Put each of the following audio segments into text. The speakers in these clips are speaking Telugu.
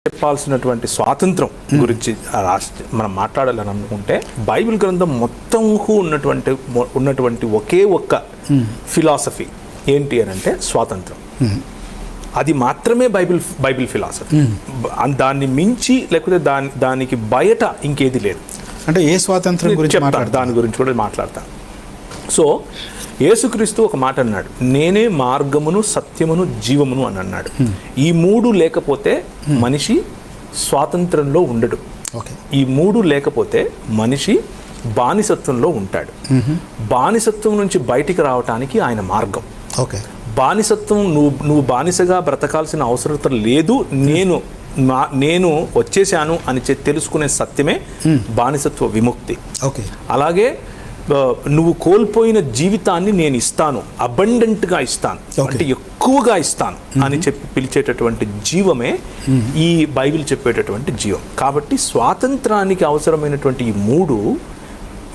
చెప్పాల్సినటువంటి స్వాతంత్రం గురించి మనం మాట్లాడాలని అనుకుంటే బైబిల్ గ్రంథం మొత్తంకు ఉన్నటువంటి ఒకే ఒక్క ఫిలాసఫీ ఏంటి అని అంటే స్వాతంత్రం. అది మాత్రమే బైబిల్ ఫిలాసఫీ. దాన్ని మించి లేకపోతే దానికి బయట ఇంకేది లేదు. అంటే ఏ స్వాతంత్రం గురించి దాని గురించి కూడా మాట్లాడతాను. సో యేసుక్రీస్తు ఒక మాట అన్నాడు, నేనే మార్గమును సత్యమును జీవమును అని అన్నాడు. ఈ మూడు లేకపోతే మనిషి స్వాతంత్రంలో ఉండడు. ఈ మూడు లేకపోతే మనిషి బానిసత్వంలో ఉంటాడు. బానిసత్వం నుంచి బయటికి రావటానికి ఆయన మార్గం. బానిసత్వం నువ్వు బానిసగా బ్రతకాల్సిన అవసరం లేదు, నేను వచ్చేసాను అని తెలుసుకునే సత్యమే బానిసత్వ విముక్తి. అలాగే నువ్వు కోల్పోయిన జీవితాన్ని నేను ఇస్తాను, అబండెంట్గా ఇస్తాను, అంటే ఎక్కువగా ఇస్తాను అని చెప్పి పిలిచేటటువంటి జీవమే ఈ బైబిల్ చెప్పేటటువంటి జీవం. కాబట్టి స్వాతంత్రానికి అవసరమైనటువంటి ఈ మూడు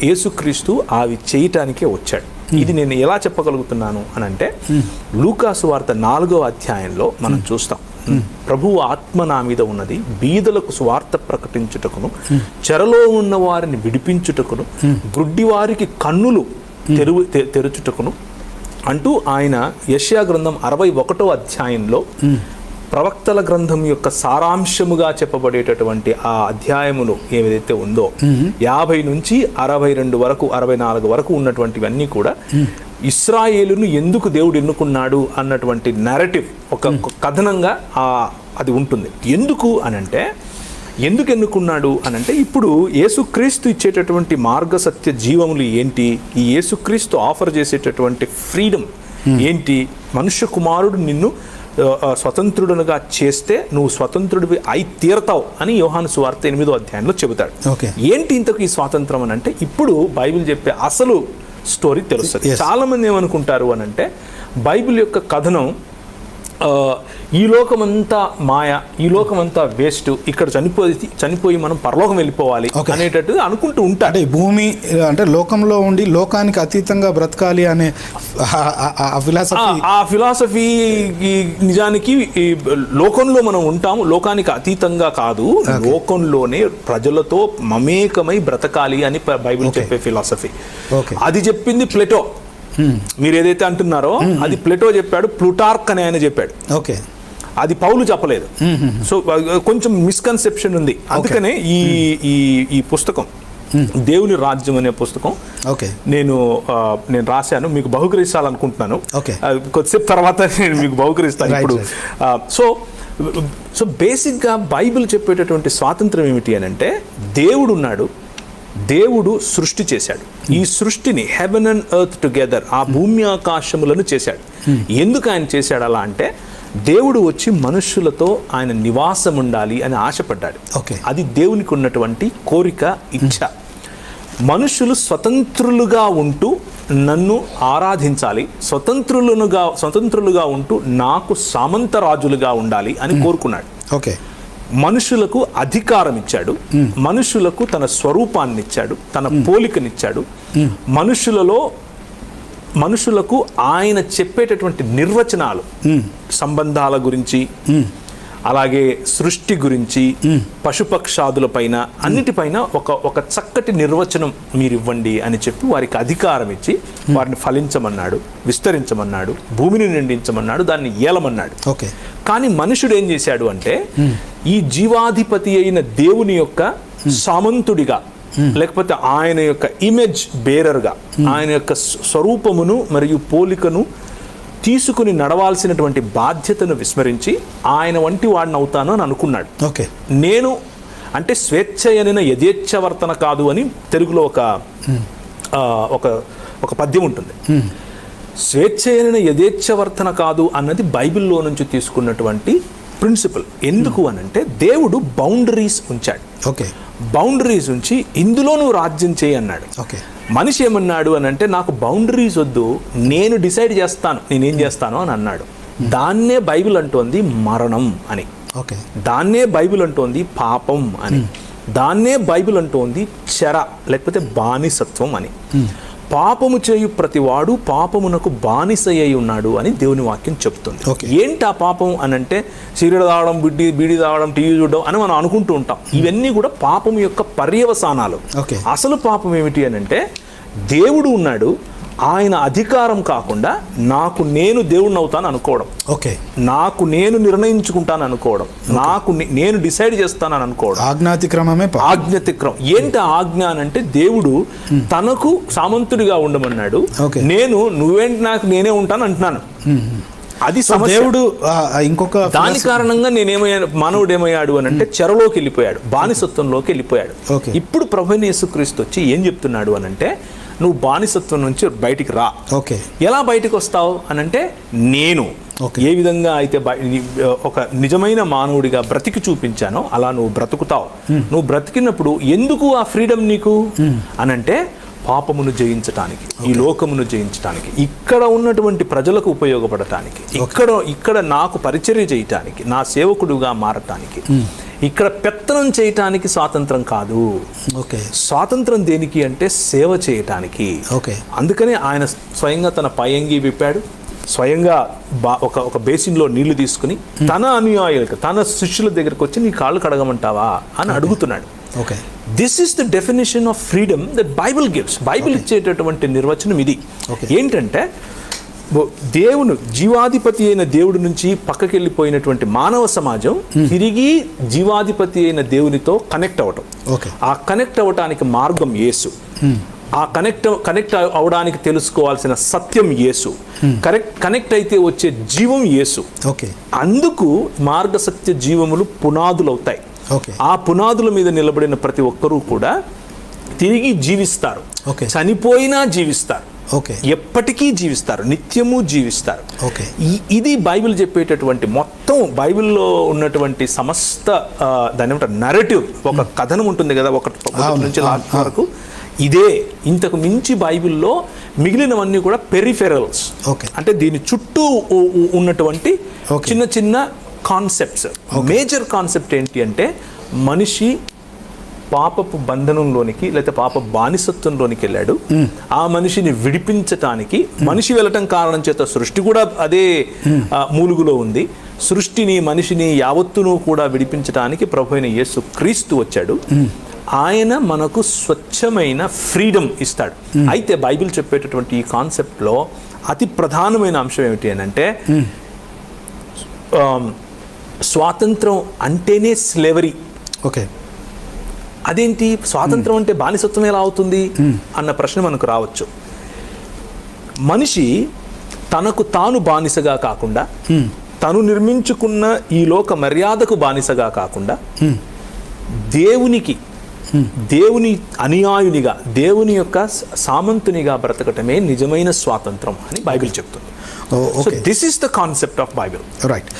యేసుక్రీస్తు అవి చేయటానికే వచ్చాడు. ఇది నేను ఎలా చెప్పగలుగుతున్నాను అని అంటే లూకాసు వార్త 4వ అధ్యాయంలో మనం చూస్తాం. ప్రభువు ఆత్మ నా మీద ఉన్నది, బీదలకు సువార్త ప్రకటించుటకును, చెరలో ఉన్న వారిని విడిపించుటకును, గుడ్డివారికి కన్నులు తెరుచుటకును అంటూ ఆయన యెషయా గ్రంథం 61వ అధ్యాయంలో ప్రవక్తల గ్రంథం యొక్క సారాంశముగా చెప్పబడేటటువంటి ఆ అధ్యాయములు ఏదైతే ఉందో 50 నుంచి 62 వరకు 64 వరకు ఉన్నటువంటివన్నీ కూడా ఇశ్రాయేలును ఎందుకు దేవుడు ఎన్నుకున్నాడు అన్నటువంటి నెరేటివ్, ఒక కథనంగా అది ఉంటుంది. ఎందుకు అనంటే ఎందుకు ఎన్నుకున్నాడు అనంటే ఇప్పుడు యేసుక్రీస్తు ఇచ్చేటటువంటి మార్గ సత్య జీవములు ఏంటి, ఈ యేసుక్రీస్తు ఆఫర్ చేసేటటువంటి ఫ్రీడమ్ ఏంటి, మనుష్య కుమారుడు నిన్ను స్వతంత్రుడుగా చేస్తే నువ్వు స్వతంత్రుడివి అయి తీరతావు అని యోహాను సువార్త 8వ అధ్యాయంలో చెబుతాడు. ఏంటి ఇంతకు ఈ స్వాతంత్రం అని అంటే ఇప్పుడు బైబిల్ చెప్పే అసలు స్టోరీ తెలుస్తుంది. చాలా మంది ఏమనుకుంటారు అని అంటే బైబిల్ యొక్క కథనం ఈ లోకమంతా మాయ, ఈ లోకమంతా వేస్ట్, ఇక్కడ చనిపోయి మనం పరలోకం వెళ్ళిపోవాలి అనేటట్టు అనుకుంటూ ఉంటారు. అంటే భూమి అంటే లోకంలో ఉండి లోకానికి అతీతంగా బ్రతకాలి అనే ఆ ఫిలాసఫీ నిజానికి లోకంలో మనం ఉంటాము, లోకానికి అతీతంగా కాదు, లోకంలోనే ప్రజలతో మమేకమై బ్రతకాలి అని బైబిల్ చెప్పే ఫిలాసఫీ. అది చెప్పింది ప్లేటో. మీరు ఏదైతే అంటున్నారో అది ప్లేటో చెప్పాడు, ప్లూటార్క్ అని ఆయన చెప్పాడు. అది పౌలు చెప్పలేదు. సో కొంచెం మిస్కన్సెప్షన్ ఉంది. అందుకనే ఈ పుస్తకం దేవుని రాజ్యం అనే పుస్తకం నేను రాశాను, మీకు బహుకరించాలనుకుంటున్నాను. కొద్దిసేపు తర్వాత నేను మీకు బహుకరిస్తాను. ఇప్పుడు సో బేసిక్గా బైబిల్ చెప్పేటటువంటి స్వాతంత్రం ఏమిటి అని అంటే దేవుడు ఉన్నాడు, దేవుడు సృష్టి చేశాడు. ఈ సృష్టిని హెవెన్ అండ్ ఎర్త్ టుగెదర్, ఆ భూమి ఆకాశములను చేశాడు. ఎందుకు ఆయన చేశాడు అలా అంటే దేవుడు వచ్చి మనుషులతో ఆయన నివాసం ఉండాలి అని ఆశపడ్డాడు. అది దేవునికి ఉన్నటువంటి కోరిక, ఇచ్ఛ. మనుషులు స్వతంత్రులుగా ఉంటూ నన్ను ఆరాధించాలి, స్వతంత్రులుగా ఉంటూ నాకు సామంతరాజులుగా ఉండాలి అని కోరుకున్నాడు. మనుషులకు అధికారం ఇచ్చాడు, మనుషులకు తన స్వరూపాన్ని ఇచ్చాడు, తన పోలికనిచ్చాడు. మనుషులకు ఆయన చెప్పేటటువంటి నిర్వచనాలు, సంబంధాల గురించి, అలాగే సృష్టి గురించి, పశుపక్షాదుల పైన, అన్నిటిపైన ఒక చక్కటి నిర్వచనం మీరు ఇవ్వండి అని చెప్పి వారికి అధికారం ఇచ్చి వారిని ఫలించమన్నాడు, విస్తరించమన్నాడు, భూమిని నిండించమన్నాడు, దాన్ని ఏలమన్నాడు. కానీ మనుషుడు ఏం చేశాడు అంటే ఈ జీవాధిపతి అయిన దేవుని యొక్క సామంతుడిగా, లేకపోతే ఆయన యొక్క ఇమేజ్ బేరర్గా, ఆయన యొక్క స్వరూపమును మరియు పోలికను తీసుకుని నడవాల్సినటువంటి బాధ్యతను విస్మరించి ఆయన వంటి వాడిని అవుతాను అని అనుకున్నాడు. నేను అంటే స్వేచ్ఛ అయిన యథేచ్ఛవర్తన కాదు అని తెలుగులో ఒక పద్యం ఉంటుంది. స్వేచ్ఛ అయిన యథేచ్ఛవర్తన కాదు అన్నది బైబిల్లో నుంచి తీసుకున్నటువంటి ప్రిన్సిపల్. ఎందుకు అనంటే దేవుడు బౌండరీస్ ఉంచాడు. బౌండరీస్ ఉంచి ఇందులో నువ్వు రాజ్యం చేయి అన్నాడు. మనిషి ఏమన్నాడు అని అంటే నాకు బౌండరీస్ వద్దు, నేను డిసైడ్ చేస్తాను నేనేం చేస్తాను అని అన్నాడు. దాన్నే బైబిల్ అంటోంది మరణం అని, దాన్నే బైబిల్ అంటోంది పాపం అని, దాన్నే బైబిల్ అంటోంది చెర లేకపోతే బానిసత్వం అని. పాపము చేయు ప్రతివాడు పాపమునకు బానిస అయి ఉన్నాడు అని దేవుని వాక్యం చెప్తుంది. Okay. ఏంటి ఆ పాపం అని అంటే సిగరెట్ తాగడం, బీడి తాగడం, టీవీ చూడడం అని మనం అనుకుంటూ ఉంటాం. ఇవన్నీ కూడా పాపం యొక్క పర్యవసానాలు. Okay. అసలు పాపం ఏమిటి అని అంటే, దేవుడు ఉన్నాడు, ఆయన అధికారం కాకుండా నాకు నేను దేవుడిని అవుతాను అనుకోవడం, ఓకే, నాకు నేను నిర్ణయించుకుంటాను అనుకోవడం, నేను డిసైడ్ చేస్తానని అనుకోవడం, ఆజ్ఞాతిక్రమమే ఆజ్ఞాతిక్రమం. ఏంటి ఆజ్ఞ అంటే, దేవుడు తనకు సామంతుడిగా ఉండమన్నాడు, Okay. నువ్వేంటి నాకు నేనే ఉంటాను అంటున్నాను. అది దేవుడు ఇంకొక దాని కారణంగా మానవుడు ఏమయ్యాడు అని అంటే చెరలోకి వెళ్ళిపోయాడు, బానిసత్వంలోకి వెళ్ళిపోయాడు. Okay. ఇప్పుడు ప్రభువైన యేసుక్రీస్తు వచ్చి ఏం చెప్తున్నాడు అని అంటే, నువ్వు బానిసత్వం నుంచి బయటికి రా. ఓకే, ఎలా బయటకు వస్తావు అని అంటే, నేను ఏ విధంగా అయితే ఒక నిజమైన మానవుడిగా బ్రతికి చూపించానో అలా నువ్వు బ్రతుకుతావు. నువ్వు బ్రతికినప్పుడు ఎందుకు ఆ ఫ్రీడమ్ నీకు అనంటే, పాపమును జయించటానికి, ఈ లోకమును జయించటానికి, ఇక్కడ ఉన్నటువంటి ప్రజలకు ఉపయోగపడటానికి, ఇక్కడ నాకు పరిచర్య చేయటానికి, నా సేవకుడుగా మారటానికి, ఇక్కడ పెత్తనం చేయటానికి స్వాతంత్రం కాదు. ఓకే, స్వాతంత్రం దేనికి అంటే సేవ చేయటానికి. ఓకే, అందుకనే ఆయన స్వయంగా తన పైంగి విప్పాడు, స్వయంగా ఒక బేసిన్లో నీళ్లు తీసుకుని తన అనుయాయులకు, తన శిష్యుల దగ్గరకు వచ్చి నీ కాళ్ళు కడగమంటావా అని అడుగుతున్నాడు. Okay, this is the definition of freedom that Bible gives. Bible ఇచ్చేటటువంటి నిర్వచనం ఇది. ఏంటంటే, దేవుని జీవాధిపతి అయిన దేవుడి నుంచి పక్కకి వెళ్ళిపోయినటువంటి మానవ సమాజం తిరిగి జీవాధిపతి అయిన దేవునితో కనెక్ట్ అవ్వటం. ఆ కనెక్ట్ అవ్వటానికి మార్గం యేసు. ఆ కనెక్ట్ అవడానికి తెలుసుకోవాల్సిన సత్యం యేసు. కనెక్ట్ అయితే వచ్చే జీవం యేసు. అందుకు మార్గ సత్య జీవములు పునాదులు అవుతాయి. ఆ పునాదుల మీద నిలబడిన ప్రతి ఒక్కరూ కూడా తిరిగి జీవిస్తారు, చనిపోయినా జీవిస్తారు, ఎప్పటికీ జీవిస్తారు, నిత్యము జీవిస్తారు. ఇది బైబిల్ చెప్పేటటువంటి మొత్తం, బైబిల్లో ఉన్నటువంటి సమస్త దాని ఏమంటారు నరేటివ్, ఒక కథనం ఉంటుంది కదా, ఒక నుంచి లాస్ట్ వరకు. ఇదే, ఇంతకు మించి బైబిల్లో మిగిలినవన్నీ కూడా పెరిఫెరల్స్. అంటే దీని చుట్టూ ఉన్నటువంటి చిన్న చిన్న కాన్సెప్ట్స్. మేజర్ కాన్సెప్ట్ ఏంటి అంటే, మనిషి పాపపు బంధనంలోనికి లేదా పాప బానిసత్వంలోనికి వెళ్ళాడు. ఆ మనిషిని విడిపించటానికి మనిషి వెళ్ళటం కారణం చేత సృష్టి కూడా అదే మూలుగులో ఉంది. సృష్టిని, మనిషిని యావత్తును కూడా విడిపించటానికి ప్రభువైన యేసు క్రీస్తు వచ్చాడు. ఆయన మనకు స్వచ్ఛమైన ఫ్రీడమ్ ఇస్తాడు. అయితే బైబిల్ చెప్పేటటువంటి ఈ కాన్సెప్ట్లో అతి ప్రధానమైన అంశం ఏమిటి అని అంటే, స్వాతంత్రం అంటేనే స్లేవరీ. అదేంటి స్వాతంత్రం అంటే బానిసత్వం ఎలా అవుతుంది అన్న ప్రశ్న మనకు రావచ్చు. మనిషి తనకు తాను బానిసగా కాకుండా, తను నిర్మించుకున్న ఈ లోక మర్యాదకు బానిసగా కాకుండా, దేవుని అనుయాయునిగా, దేవుని యొక్క సామంతునిగా బ్రతకటమే నిజమైన స్వాతంత్రం అని బైబిల్ చెప్తుంది. So this is the concept of Bible. Right.